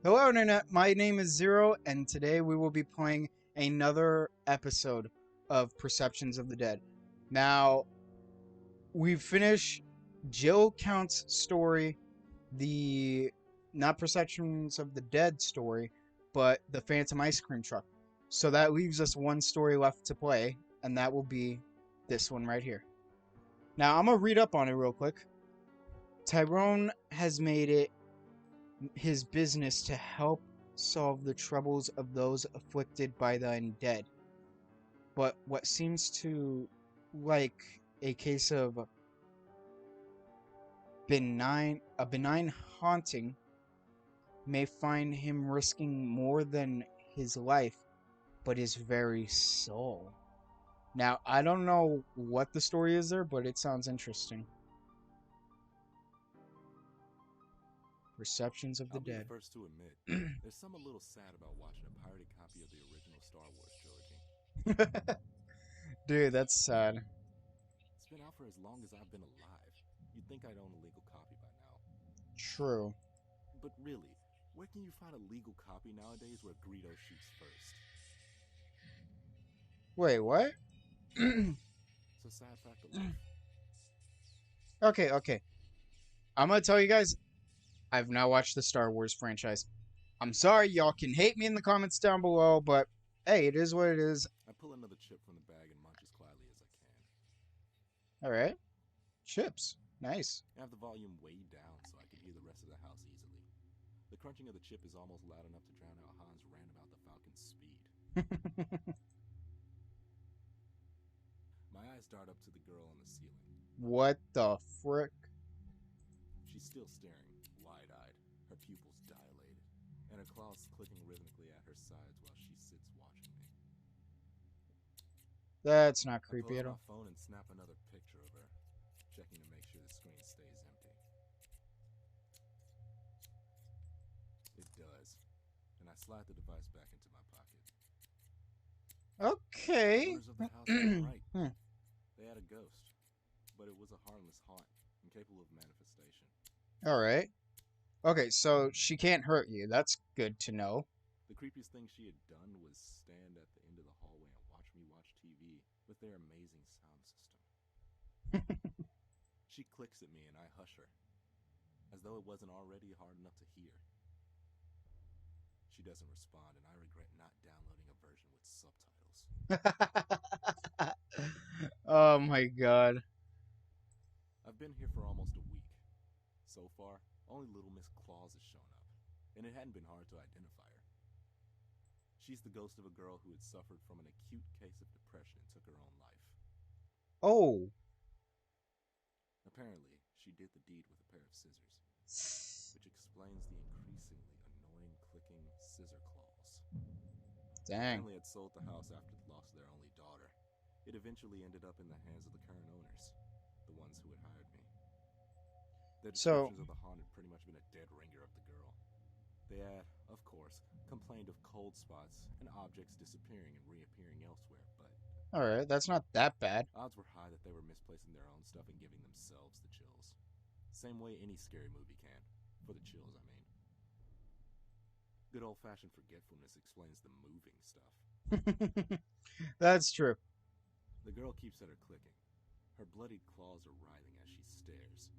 Hello, Internet. My name is Zero, and today we will be playing another episode of Perceptions of the Dead. Now, we've finished Jill Count's story, the not Perceptions of the Dead story, but the Phantom Ice Cream Truck. So that leaves us one story left to play, and that will be this one right here. Now, I'm going to read up on it real quick. Tyrone has made it his business to help solve the troubles of those afflicted by the undead. But what seems to like a case of a benign haunting may find him risking more than his life, but his very soul. Now, I don't know what the story is there, but it sounds interesting. Perceptions of the I'll be the Dead. first to admit, there's some a little sad about watching a pirated copy of the original Star Wars trilogy. Dude, that's sad. It's been out for as long as I've been alive. You'd think I'd own a legal copy by now. True. But really, where can you find a legal copy nowadays where Greedo shoots first? Wait, what? It's a sad fact of life. Okay. I'm gonna tell you guys, I've now watched the Star Wars franchise. I'm sorry, y'all can hate me in the comments down below, but hey, it is what it is. I pull another chip from the bag and munch as quietly as I can. Alright. Chips. Nice. I have the volume way down so I can hear the rest of the house easily. The crunching of the chip is almost loud enough to drown out Han's rant about the Falcon's speed. My eyes dart up to the girl on the ceiling. What the frick? She's still staring, wide-eyed, her pupils dilated, and her claws clicking rhythmically at her sides while she sits watching me. That's not I pull creepy out at my all. phone and snap another picture of her, checking to make sure the screen stays empty. It does, and I slide the device back into my pocket. Okay. The owners of the house were right. They had a ghost, but it was a harmless haunt, incapable of manifestation. Alright. Okay, so she can't hurt you. That's good to know. The creepiest thing she had done was stand at the end of the hallway and watch me watch TV with their amazing sound system. She clicks at me and I hush her, as though it wasn't already hard enough to hear. She doesn't respond, and I regret not downloading a version with subtitles. Oh my god. I've been here for almost a week. So far, only Little Miss Claus has shown up, and it hadn't been hard to identify her. She's the ghost of a girl who had suffered from an acute case of depression and took her own life. Oh. Apparently, she did the deed with a pair of scissors, which explains the increasingly annoying clicking scissor claws. Dang. Family had sold the house after the loss of their only daughter. It eventually ended up in the hands of the current owners, the ones who had hired me. Their descriptions of the haunt had pretty much been a dead ringer of the girl. They had, of course, complained of cold spots and objects disappearing and reappearing elsewhere, but alright, that's not that bad. odds were high that they were misplacing their own stuff and giving themselves the chills. Same way any scary movie can. For the chills, I mean. Good old-fashioned forgetfulness explains the moving stuff. That's true. The girl keeps at her clicking. Her bloodied claws are writhing as she stares.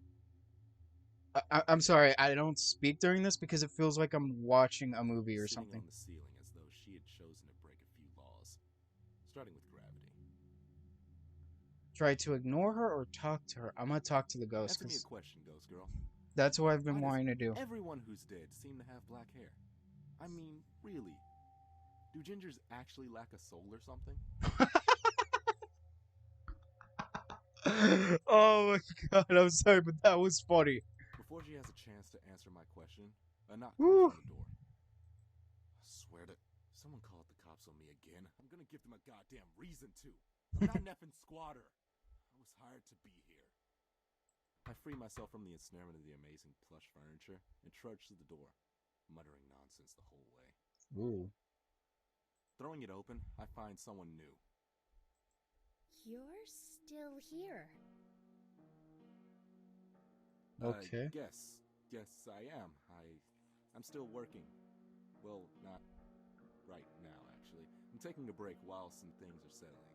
I'm sorry, I don't speak during this because it feels like I'm watching a movie or Sitting something. on the ceiling as though she had chosen to break a few laws, starting with gravity. Try to ignore her or talk to her. I'm gonna talk to the ghost Answer me a because question, ghost girl. that's what I've been Why wanting to does do. everyone who's dead seem to have black hair? I mean, really? Do gingers actually lack a soul or something? Oh my god, I'm sorry, but that was funny. Before she has a chance to answer my question, a knock Woo. comes on the door. I swear to... Someone called the cops on me again. I'm gonna give them a goddamn reason to. I'm not an effing squatter. I was hired to be here. I free myself from the ensnarement of the amazing plush furniture and trudge to the door, muttering nonsense the whole way. Ooh. Throwing it open, I find someone new. You're still here. Okay. Yes, I am. I'm still working. Well, not right now, actually. I'm taking a break while some things are settling.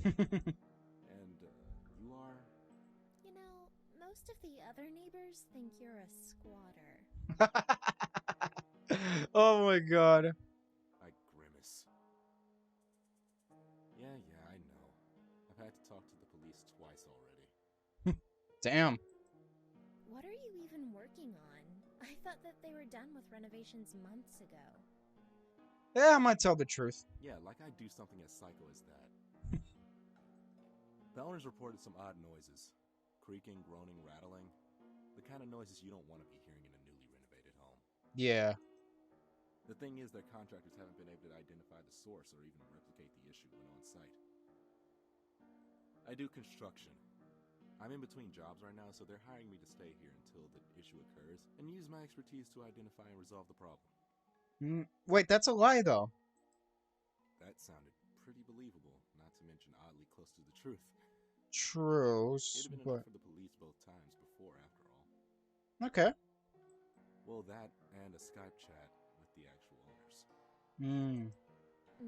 And, you are? You know, most of the other neighbors think you're a squatter. Oh my god. I grimace. Yeah, I know. I've had to talk to the police twice already. Damn. What are you even working on? I thought that they were done with renovations months ago. Yeah, I might tell the truth. Yeah, like I'd do something as psycho as that. The owners reported some odd noises. Creaking, groaning, rattling. The kind of noises you don't want to be hearing in a newly renovated home. Yeah. The thing is, their contractors haven't been able to identify the source or even replicate the issue when on site. I do construction. I'm in between jobs right now, so they're hiring me to stay here until the issue occurs and use my expertise to identify and resolve the problem. Wait, that's a lie, though. That sounded pretty believable, not to mention oddly close to the truth. True, It'd have been but... enough for the police both times before, after all. Okay. Well, that and a Skype chat with the actual owners.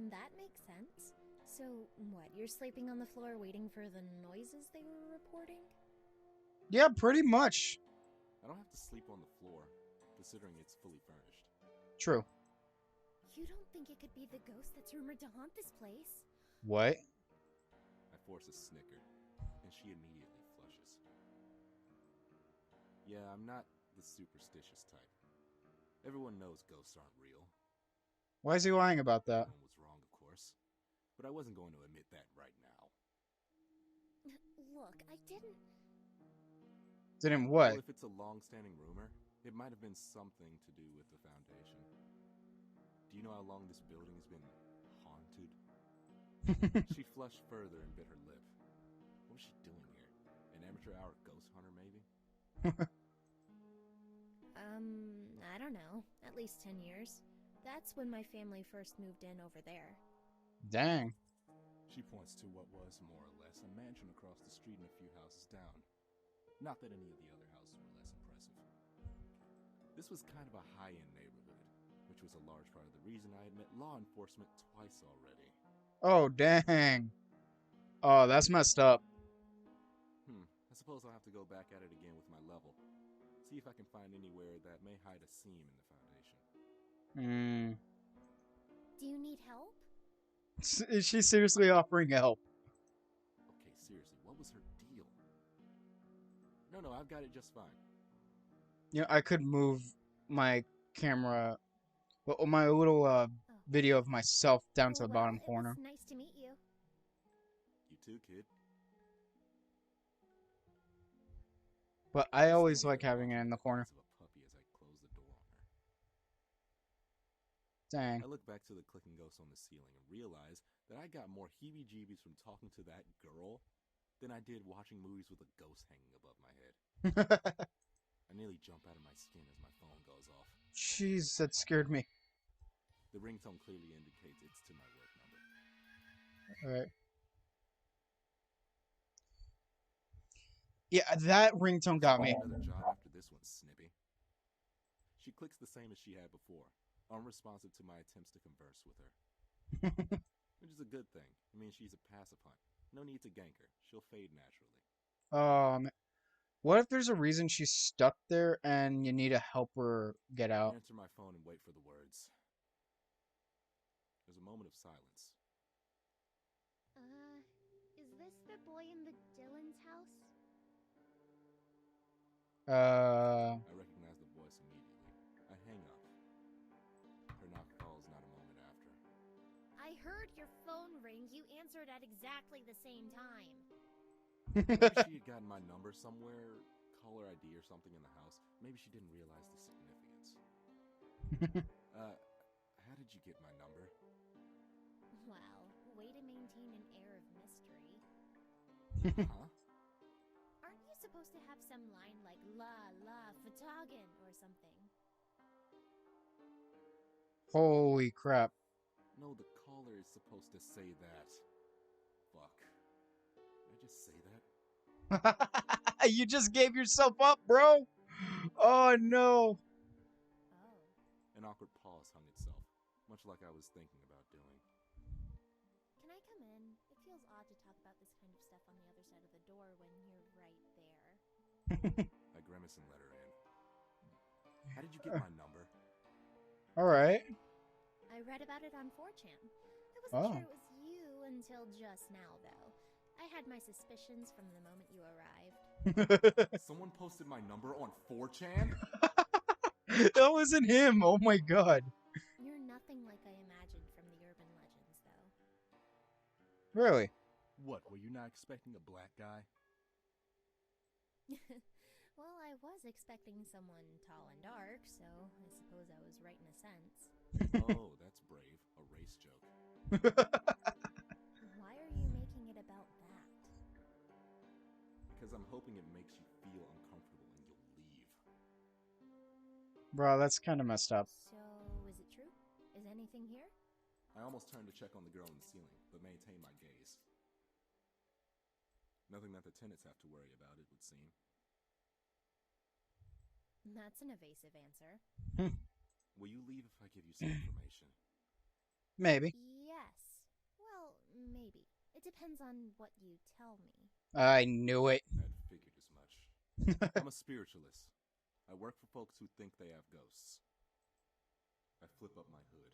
That makes sense. So, what, you're sleeping on the floor waiting for the noises they were reporting? Yeah, pretty much. I don't have to sleep on the floor, considering it's fully furnished. True. You don't think it could be the ghost that's rumored to haunt this place? What? I force a snicker, and she immediately flushes. Yeah, I'm not the superstitious type. Everyone knows ghosts aren't real. Why is he lying about that? Everyone was wrong, of course. But I wasn't going to admit that right now. Look, I didn't... Didn't what? Well, if it's a long-standing rumor, it might have been something to do with the foundation. Do you know how long this building has been haunted? She flushed further and bit her lip. What was she doing here? An amateur hour ghost hunter, maybe? I don't know. At least 10 years. That's when my family first moved in over there. Dang. She points to what was, more or less, a mansion across the street and a few houses down. Not that any of the other houses were less impressive. This was kind of a high-end neighborhood, which was a large part of the reason I had met law enforcement twice already. Oh, dang. Oh, that's messed up. I suppose I'll have to go back at it again with my level. See if I can find anywhere that may hide a seam in the foundation. Do you need help? Is she seriously offering help? Okay, seriously, what was her deal? No, I've got it just fine. You know, I could move my camera, well, my little video of myself down to the bottom corner. It was nice to meet you. You too, kid. But I always like having it in the corner. Of a puppy as I close the door on her. Dang. I look back to the clicking ghost on the ceiling and realize that I got more heebie-jeebies from talking to that girl than I did watching movies with a ghost hanging above my head. I nearly jump out of my skin as my phone goes off. Jeez, that scared me. The ringtone clearly indicates it's to my work number. Alright. Yeah, that ringtone got me. Another job after this one, Snippy. She clicks the same as she had before, unresponsive to my attempts to converse with her. Which is a good thing. I mean, she's a passive hunt. No need to gank her. She'll fade naturally. What if there's a reason she's stuck there and you need to help her get out? I answer my phone and wait for the words. There's a moment of silence. Is this the boy in the Dylan's house? I recognize the voice immediately. I hang up. Her knock falls not a moment after. I heard your phone ring. You answered at exactly the same time. Maybe she had gotten my number somewhere, caller ID or something in the house. Maybe she didn't realize the significance. How did you get my number? Well, way to maintain an air of mystery. Huh? Aren't you supposed to have some line like La Fatagan or something? Holy crap. No, the caller is supposed to say that. Fuck. Did I just say that? You just gave yourself up, bro. Oh, no. Oh. An awkward pause hung itself, much like I was thinking about doing. Can I come in? It feels odd to talk about this kind of stuff on the other side of the door when you're right there. I grimaced and let her in. How did you get my number? Alright. I read about it on 4chan. I wasn't sure it was you until just now, though. I had my suspicions from the moment you arrived. Someone posted my number on 4chan? That wasn't him. Oh my god. You're nothing like I imagined from the urban legends, though. Really? What, were you not expecting a black guy? Well, I was expecting someone tall and dark, so I suppose I was right in a sense. Oh, that's brave. A race joke. Why are you making it about that? Because I'm hoping it makes you feel uncomfortable and you'll leave. Bro, that's kind of messed up. So, is it true? Is anything here? I almost turned to check on the girl in the ceiling, but maintained my gaze. Nothing that the tenants have to worry about, it would seem. That's an evasive answer. Will you leave if I give you some information? Maybe. Yes. Well, maybe. It depends on what you tell me. I knew it. I'd figured as much. I'm a spiritualist. I work for folks who think they have ghosts. I flip up my hood.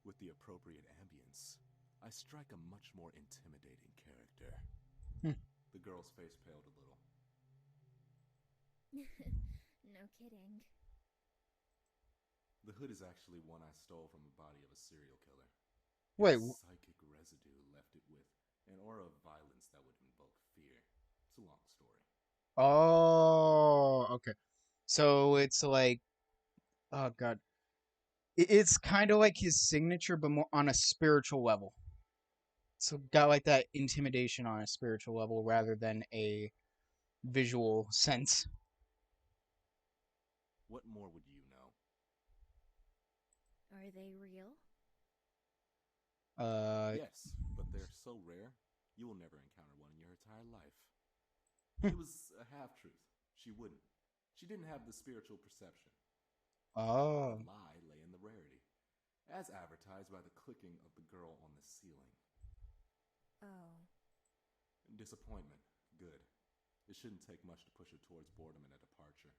With the appropriate ambience, I strike a much more intimidating character. The girl's face paled a little. No kidding. The hood is actually one I stole from the body of a serial killer. Wait. Its psychic residue left it with an aura of violence that would invoke fear. It's a long story. Oh, okay. So it's like, oh god. It's kind of like his signature, but more on a spiritual level. So got like that intimidation on a spiritual level rather than a visual sense. What more would you know? Are they real? Yes, but they're so rare, you will never encounter one in your entire life. It was a half-truth. She wouldn't. She didn't have the spiritual perception. Oh. The lie lay in the rarity, as advertised by the clicking of the girl on the ceiling. Oh. Disappointment. Good. It shouldn't take much to push her towards boredom and a departure.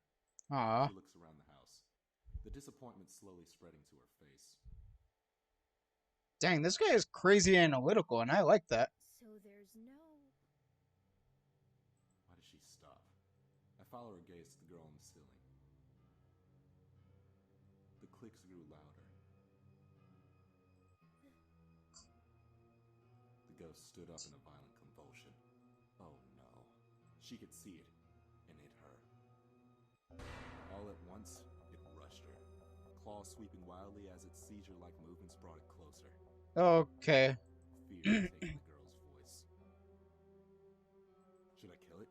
Aw. She looks around the house, the disappointment slowly spreading to her face. Dang, this guy is crazy analytical, and I like that. So there's no... Why does she stop? I follow her gaze to the girl on the ceiling. The clicks grew louder. The ghost stood up in a violent convulsion. Oh no. She could see it, and it hurt. All at once, it rushed her. Claws sweeping wildly as its seizure-like movements brought it closer. Okay. Fear had taken the girl's voice. Should I kill it?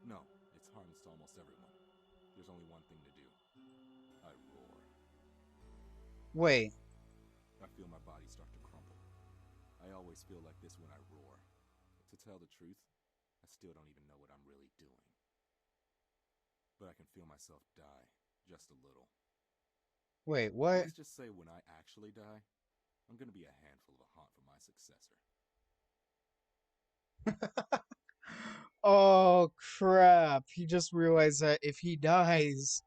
No, it's harmless to almost everyone. There's only one thing to do. I roar. Wait. I feel my body start to crumple. I always feel like this when I roar. To tell the truth, I still don't even know what I'm really doing. But I can feel myself die, just a little. Wait, what? Let's just say when I actually die, I'm gonna be a handful of a haunt for my successor. Oh, crap. He just realized that if he dies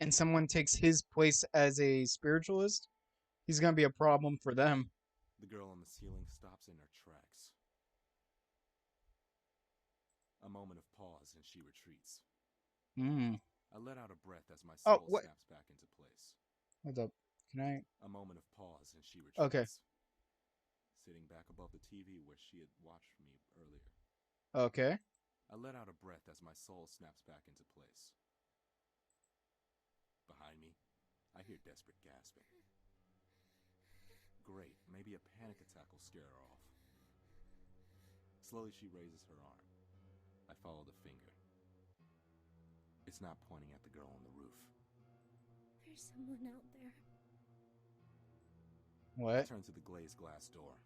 and someone takes his place as a spiritualist, he's gonna be a problem for them. The girl on the ceiling stops in her tracks. A moment of pause and she retreats. I let out a breath as my soul snaps back into place. Hold up. Can I? A moment of pause and she retreats. Okay. Sitting back above the TV where she had watched me earlier. Okay. I let out a breath as my soul snaps back into place. Behind me, I hear desperate gasping. Great, maybe a panic attack will scare her off. Slowly she raises her arm. I follow the finger. It's not pointing at the girl on the roof. There's someone out there. What? I turn to the glazed glass door.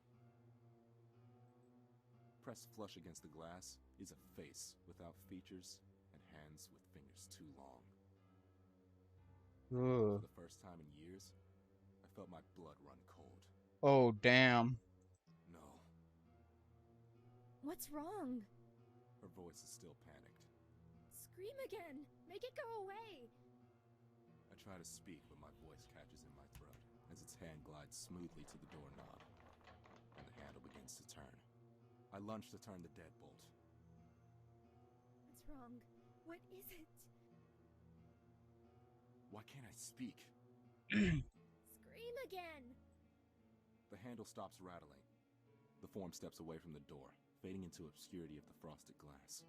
Pressed flush against the glass is a face without features and hands with fingers too long. Ooh. For the first time in years, I felt my blood run cold. Oh, damn. No. What's wrong? Her voice is still panicked. Scream again! Make it go away! I try to speak, but my voice catches in my throat as its hand glides smoothly to the doorknob, and the handle begins to turn. I lunge to turn the deadbolt. What's wrong? What is it? Why can't I speak? Scream again! The handle stops rattling. The form steps away from the door, fading into obscurity of the frosted glass.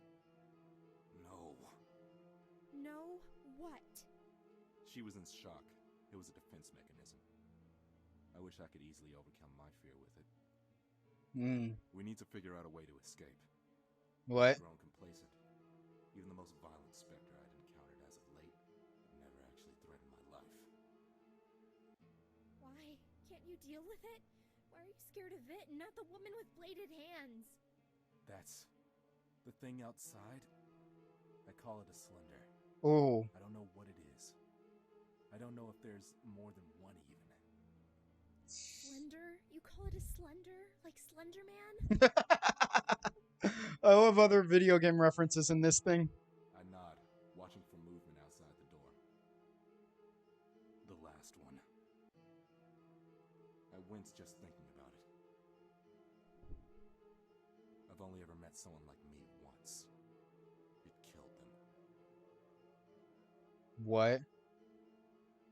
No. No, what? She was in shock. It was a defense mechanism. I wish I could easily overcome my fear with it. We need to figure out a way to escape. What? I've grown complacent. Even the most violent specter I'd encountered as of late never actually threatened my life. Why? Can't you deal with it? Why are you scared of it and not the woman with bladed hands? That's the thing outside. I call it a slender. Oh. I don't know what it is. I don't know if there's more than one even. Slender? You call it a slender? Like Slender Man? I love other video game references in this thing. I nod, watching for movement outside the door. The last one. I wince just thinking about it. I've only ever met someone like me once. It killed them. What?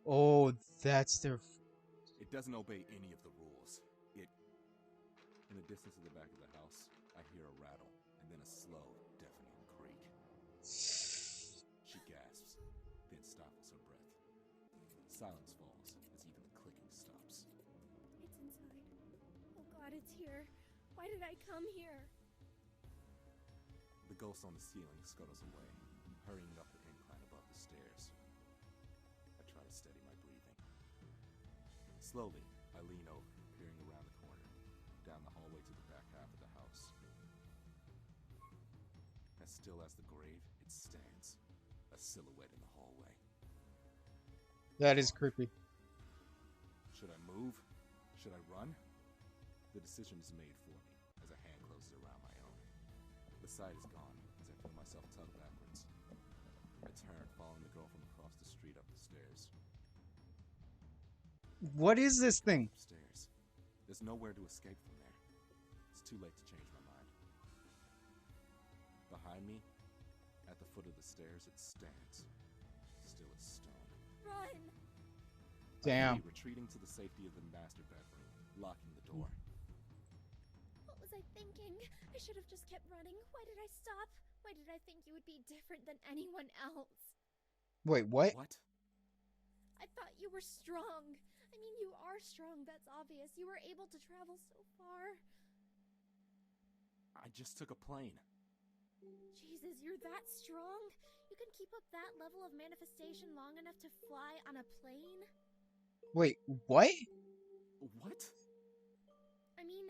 Oh, that's their... It doesn't obey any of the rules. In the distance of the back of the house, I hear a rattle, and then a slow, deafening creak. She gasps, then stifles her breath. Silence falls as even the clicking stops. It's inside. Oh god, it's here. Why did I come here? The ghost on the ceiling scuttles away, hurrying up the incline above the stairs. I try to steady my breathing. Slowly, I lean over, peering around the corner, down the hallway to the back half of the house. As still as the grave, it stands, a silhouette in the hallway. That is creepy. Should I move? Should I run? The decision is made for me as a hand closes around my own. The sight is gone as I feel myself tug backwards. I turn, following the girl from across the street up the stairs. What is this thing? Upstairs. There's nowhere to escape from there. It's too late to change my mind. Behind me, at the foot of the stairs, it stands, still as stone. Run! Damn. I flee, retreating to the safety of the master bedroom, locking the door. What was I thinking? I should have just kept running. Why did I stop? Why did I think you would be different than anyone else? Wait, what? What? I thought you were strong. I mean, you are strong, that's obvious. You were able to travel so far. I just took a plane. Jesus, you're that strong? You can keep up that level of manifestation long enough to fly on a plane? Wait, what? What? I mean,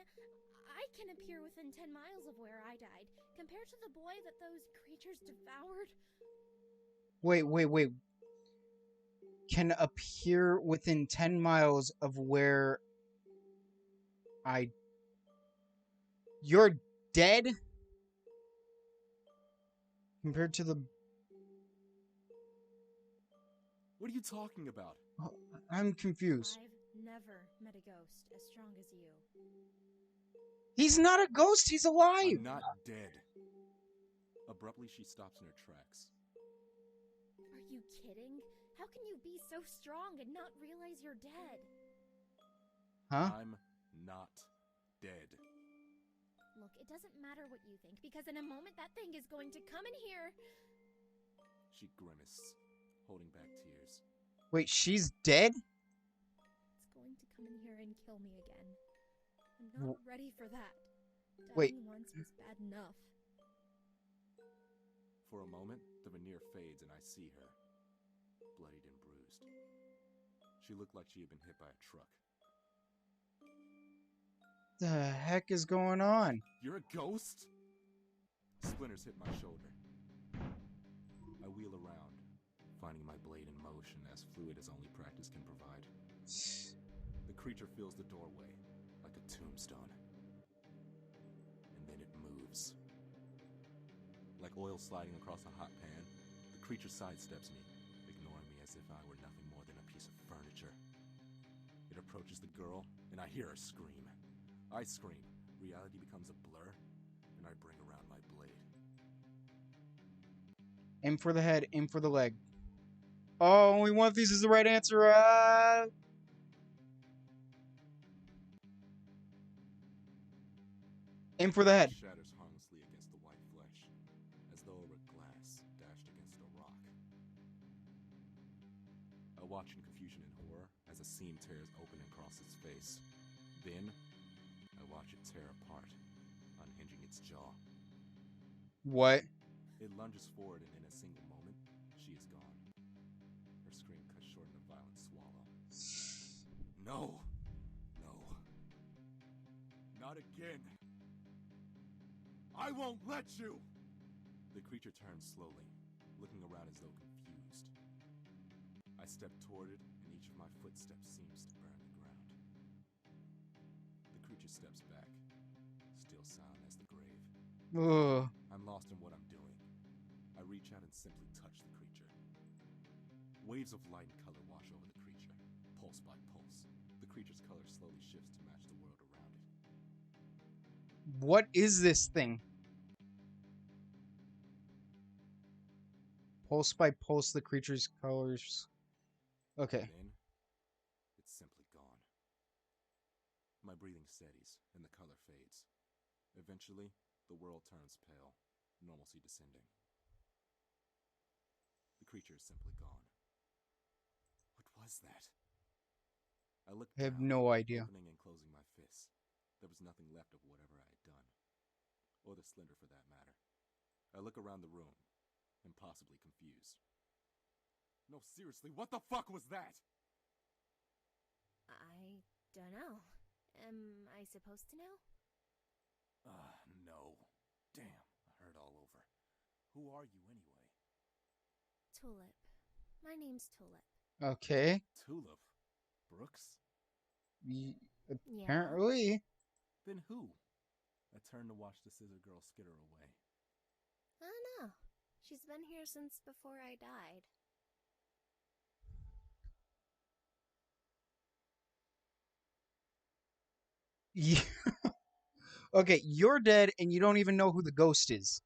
I can appear within 10 miles of where I died, compared to the boy that those creatures devoured. Wait. Can appear within 10 miles of where I... You're dead? Compared to the... What are you talking about? I'm confused. I've never met a ghost as strong as you. He's not a ghost, he's alive! I'm not dead. Abruptly, she stops in her tracks. Are you kidding? How can you be so strong and not realize you're dead? Huh? I'm not dead. Look, it doesn't matter what you think, because in a moment that thing is going to come in here. She grimaced, holding back tears. Wait, she's dead? It's going to come in here and kill me again. I'm not ready for that. Wait. Dying once was bad enough. For a moment, the veneer fades and I see her, bloodied and bruised. She looked like she had been hit by a truck. The heck is going on? You're a ghost? Splinters hit my shoulder. I wheel around, finding my blade in motion as fluid as only practice can provide. creature fills the doorway like a tombstone. And then it moves. Like oil sliding across a hot pan, the creature sidesteps me, ignoring me as if I were nothing more than a piece of furniture. It approaches the girl, and I hear her scream. I scream, reality becomes a blur, and I bring around my blade. Aim for the head, aim for the leg. Oh, only one of these is the right answer. Aim for the head. It shatters harmlessly against the white flesh, as though it were glass dashed against a rock. I watch in confusion and horror as a seam tears open across its face. Then, I watch it tear apart, unhinging its jaw. What? It lunges forward, and in a single moment, she is gone. Her scream cut short in a violent swallow. No! No. Not again! I won't let you! The creature turns slowly, looking around as though confused. I step toward it, and each of my footsteps seems to burn the ground. The creature steps back, still silent as the grave. Ugh. I'm lost in what I'm doing. I reach out and simply touch the creature. Waves of light and color wash over the creature, pulse by pulse. The creature's color slowly shifts to match the world around it. What is this thing? Pulse by pulse, the creature's colors. Okay. Then, it's simply gone. My breathing steadies, and the color fades. Eventually, the world turns pale, normalcy descending. The creature is simply gone. What was that? I looked I have down, no idea. opening and closing my fists. There was nothing left of whatever I had done. Or the slender, for that matter. I look around the room, impossibly confused. No, seriously, what the fuck was that? I don't know. Am I supposed to know? No. Damn, I hurt all over. Who are you anyway? Tulip. My name's Tulip. Okay. Tulip? Brooks? Yeah. Apparently. Then who? I turned to watch the scissor girl skitter away. I don't know. She's been here since before I died. Yeah. Okay, you're dead and you don't even know who the ghost is.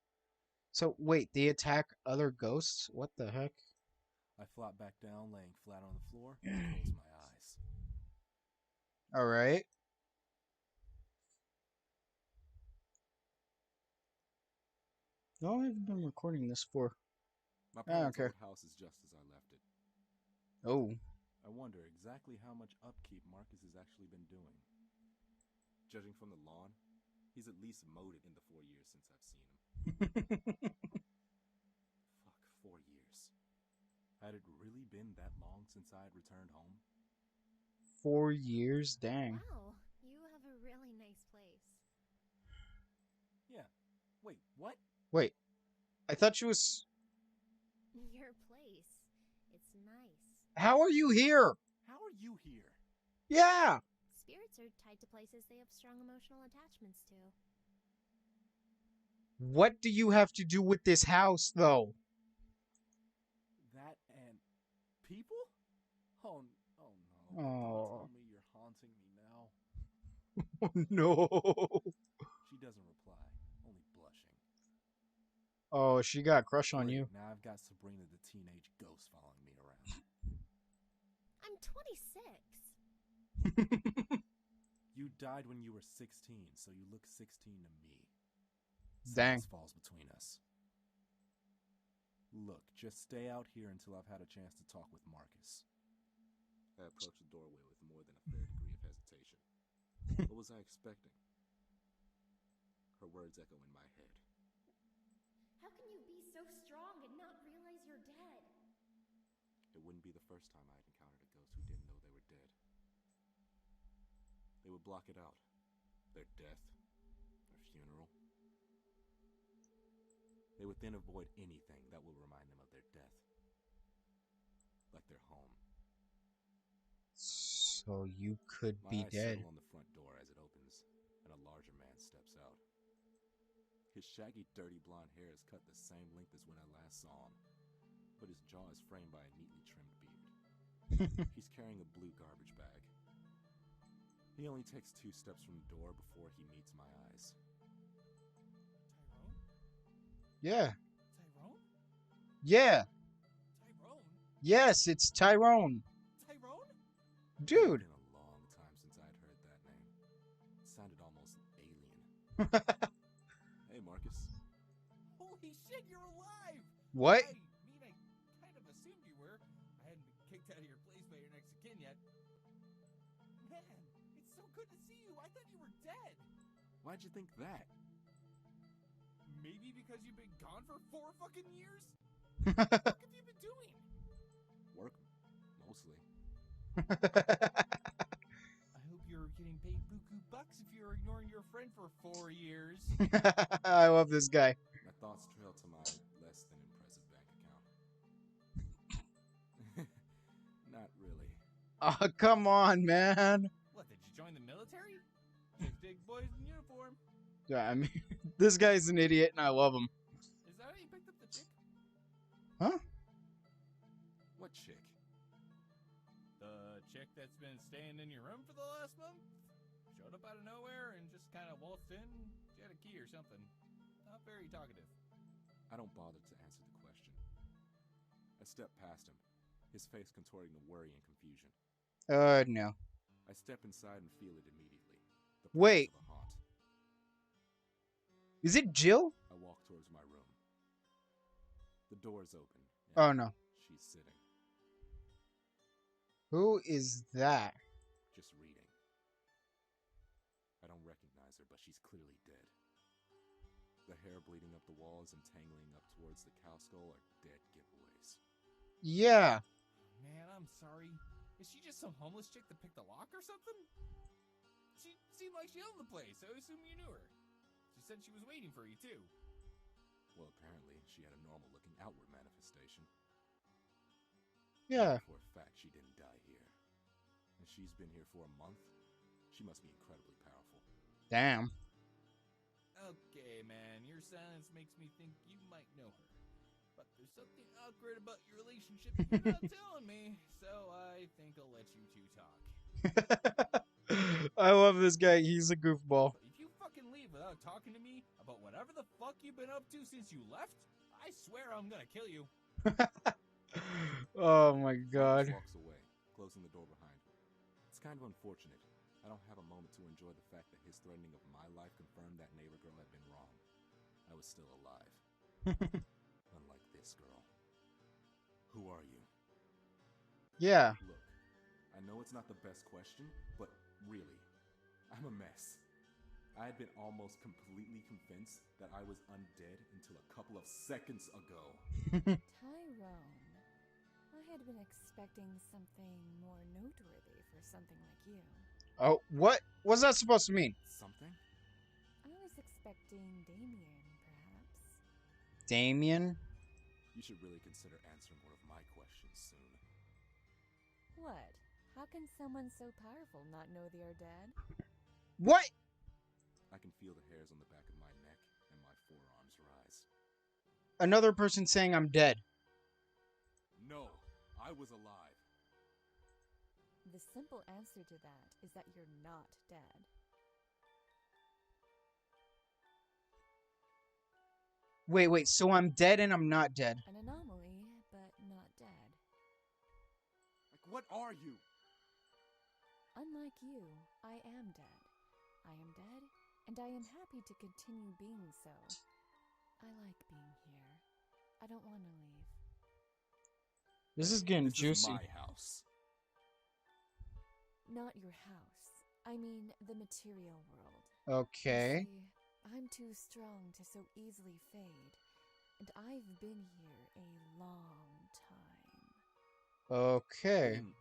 So, wait, they attack other ghosts? What the heck? I flopped back down, laying flat on the floor, and closed my eyes. Alright. How long have you been recording this for? My parents' okay. old house is just as I left it. Oh. I wonder exactly how much upkeep Marcus has actually been doing. Judging from the lawn, he's at least mowed it in the 4 years since I've seen him. Fuck, 4 years. Had it really been that long since I had returned home? 4 years? Dang. Wow, you have a really nice place. Yeah. Wait, what? Wait. I thought she was... Your place. It's nice. How are you here? How are you here? Yeah! Spirits are tied to places they have strong emotional attachments to. What do you have to do with this house, though? That and people? Oh no. Oh. Don't tell me you're haunting me now. Oh, no. She doesn't reply, only blushing. Oh, she got a crush on Great, you. Now I've got Sabrina the teenage ghost following me around. I'm 26. You died when you were 16, so you look 16 to me. Dang. Silence falls between us. Look, just stay out here until I've had a chance to talk with Marcus. I approached the doorway with more than a fair degree of hesitation. What was I expecting? Her words echo in my head. How can you be so strong and not realize you're dead? It wouldn't be the first time I had encountered a ghost who didn't know they were dead. They would block it out. Their death, their funeral. They would then avoid anything that would remind them of their death. Like their home. So you could My be eyes dead. settle on the front door as it opens, and a larger man steps out. His shaggy, dirty blonde hair is cut the same length as when I last saw him, but his jaw is framed by a neatly trimmed beard. He's carrying a blue garbage bag. He only takes 2 steps from the door before he meets my eyes. Tyrone? Yeah. Tyrone? Yeah. Tyrone? Yes, it's Tyrone. Tyrone? Dude. It's been a long time since I'd heard that name. It sounded almost alien. Hey, Marcus. Holy shit, you're alive! What? I kind of assumed you were. I hadn't been kicked out of your place by your next of kin yet. Man, it's so good to see you. I thought you were dead. Why'd you think that? Maybe because you've been gone for 4 fucking years? What the fuck have you been doing? Work, mostly. I hope you're getting paid buku bucks if you're ignoring your friend for 4 years. I love this guy. My thoughts trail to my less than impressive bank account. Not really. Oh, come on, man. What, did you join the military? Chicks dig boys in uniform. Yeah, I mean, this guy's an idiot, and I love him. Is that how you picked up the chick? Huh? What chick? The chick that's been staying in your room for the last month? Showed up out of nowhere and just kind of waltzed in. She had a key or something. Not very talkative. I don't bother to answer the question. I step past him, his face contorting to worry and confusion. No. I step inside and feel it immediately. The Wait. presence of a haunt. Is it Jill? I walk towards my room. The door's open. Oh, no. She's sitting, Who is that? just reading. I don't recognize her, but she's clearly dead. The hair bleeding up the walls and tangling up towards the cow skull are dead giveaways. Yeah. Man, I'm sorry. Is she just some homeless chick that picked the lock or something? She seemed like she owned the place, so I assume you knew her. She said she was waiting for you, too. Well, apparently, she had a normal-looking outward manifestation. Yeah. For a fact, she didn't die here. And she's been here for a month. She must be incredibly powerful. Damn. Okay, man, your silence makes me think you might know her. But there's something awkward about your relationship that you're not telling me, so I think I'll let you two talk. I love this guy. He's a goofball. But if you fucking leave without talking to me about whatever the fuck you've been up to since you left, I swear I'm gonna kill you. Oh my Marcus god. walks away, closing the door behind him. It's kind of unfortunate. I don't have a moment to enjoy the fact that his threatening of my life confirmed that neighbor girl had been wrong. I was still alive. Unlike this girl. Who are you? Yeah. Look, I know it's not the best question, but really, I'm a mess. I had been almost completely convinced that I was undead until a couple of seconds ago. Tyrone, I had been expecting something more noteworthy for something like you. Oh, what? What's that supposed to mean? Something? I was expecting Damien, perhaps. Damien? You should really consider answering one of my questions soon. What? How can someone so powerful not know they are dead? What? I can feel the hairs on the back of my neck and my forearms rise. Another person saying I'm dead. No, I was alive. The simple answer to that is that you're not dead. Wait, so I'm dead and I'm not dead. An anomaly, but not dead. Like, what are you? Unlike you, I am dead. I am dead, and I am happy to continue being so. I like being here. I don't want to leave. This is getting This juicy. is my house. Not your house. I mean, the material world. Okay. You see, I'm too strong to so easily fade, and I've been here a long time. Okay. Then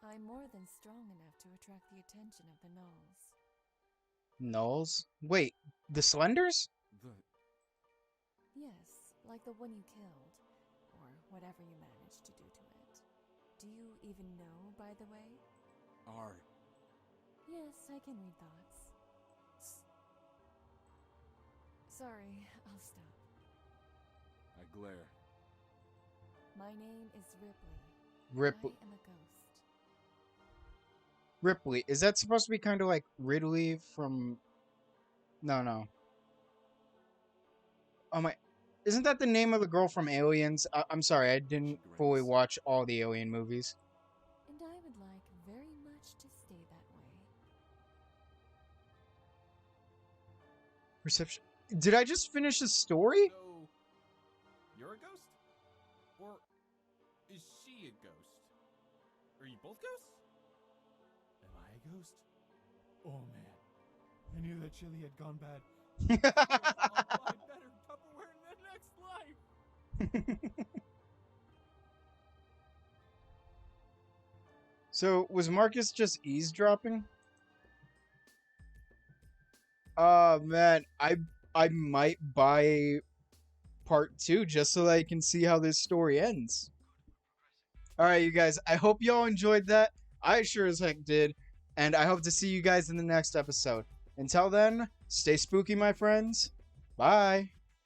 I'm more than strong enough to attract the attention of the Gnolls. Gnolls? Wait, the Slenders? Yes, like the one you killed, or whatever you managed to do to it. Do you even know, by the way? R. Yes, I can read thoughts. Sorry, I'll stop. I glare. My name is Ripley. Ripley. I am a ghost. Ripley. Is that supposed to be kind of like Ridley from... No. Oh my... Isn't that the name of the girl from Aliens? I'm sorry, I didn't fully watch all the Alien movies. And I would like very much to stay that way. Perception... Did I just finish the story? So, you're a ghost? Or is she a ghost? Are you both ghosts? Am I a ghost? Oh man, I knew that chili had gone bad. I'll buy better Tupperware in the next life. So, was Marcus just eavesdropping? Man, I might buy part 2 just so that I can see how this story ends. Alright, you guys, I hope y'all enjoyed that. I sure as heck did. And I hope to see you guys in the next episode. Until then, stay spooky, my friends. Bye.